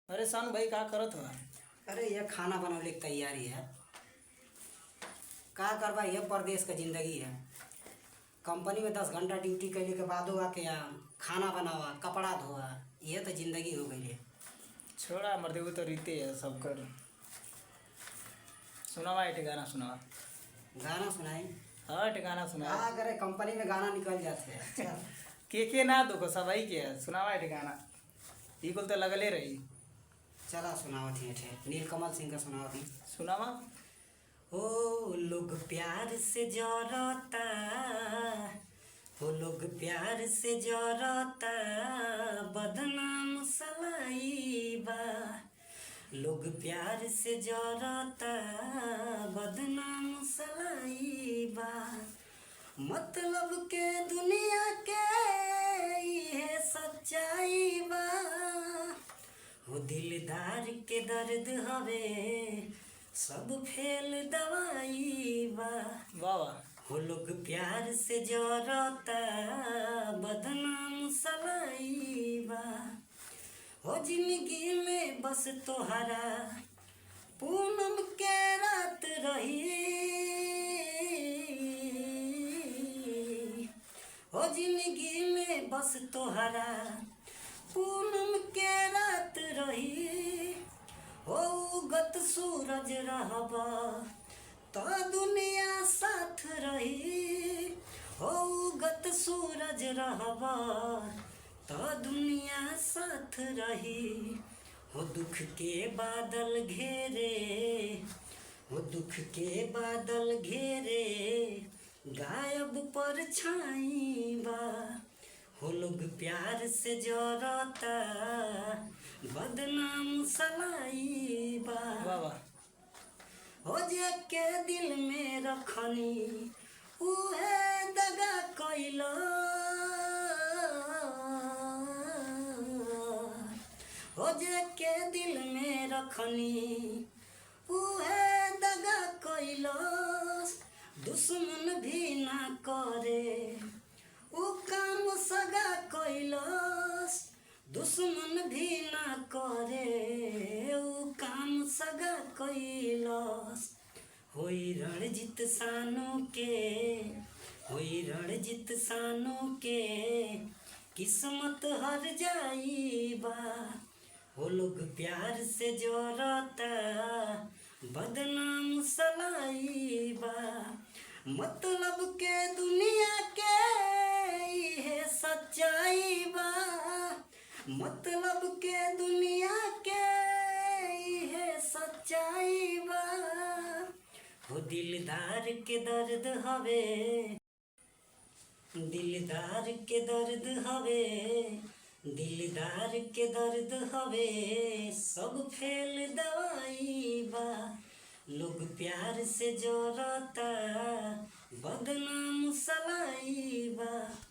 अरे सानू भाई का करत हो? अरे ये खाना बनवले की तैयारी है। का करबा, ये परदेश का जिंदगी है। कंपनी में 10 घंटा ड्यूटी कैले के बाद आके यहाँ खाना बनावा, कपड़ा धोआ, ये तो जिंदगी हो गई है। छोड़ा मर देव तो रीते है सब कर। सुनावा एक गाना सुनावा। गाना सुनाई? हाँ एक गाना सुना। हाँ करे, कंपनी में गाना निकल जाते हैं। चल के ना दुखो सबाई के सुनावा एक गाना। ई कुल तो लगले रही। चला सुनावत ही थे, नीलकमल सिंह का सुनावत ही। सुनावा। ओ लोग प्यार से जरता, ओ लोग प्यार से जरता, बदनाम सलाई बा। लोग प्यार से जरता, बदनाम सलाई बा। मतलब के दुनिया के ये सच्चाई बा। हो दिलदार के दर्द हवे, सब फेल दवाई बा। वाह वाह। हो लोग प्यार से जरता, बदनाम सलाई बा। हो जिंदगी में बस तोहरा पूनम के रात रही। हो जिंदगी में बस तोहरा पूनम के रात रही। हो उगत सूरज रहबा तो दुनिया साथ रही। हो उगत सूरज रहबा तो दुनिया साथ रही। हो दुख के बादल घेरे, हो दुख के बादल घेरे, गायब परछाई बा। हो लोग प्यार से जरता, बदनाम सलाई बा। वाह वाह। हो जे के दिल में रखनी, उहे दगा कइलो। हो जे के दिल में रखनी, उहे दगा कइलो। दुश्मन भी ना करे उ काम सगा कइलस। दुश्मन भी ना करे उ काम सगा कइलस। होई रणजीत सानू के, होई रणजीत सानू के, किस्मत हर जाई बा। हो लोग प्यार से जरता, बदनाम सलाई बा। मतलब के दुनिया के ये सच्चाई बा। मतलब के दुनिया के ये सच्चाई बा। हो दिलदार के दर्द हवे, दिलदार के दर्द हवे, दिलदार के दर्द हवे, सब फेल दवाई बा। लोग प्यार से जरता, बदनाम सलाई बा।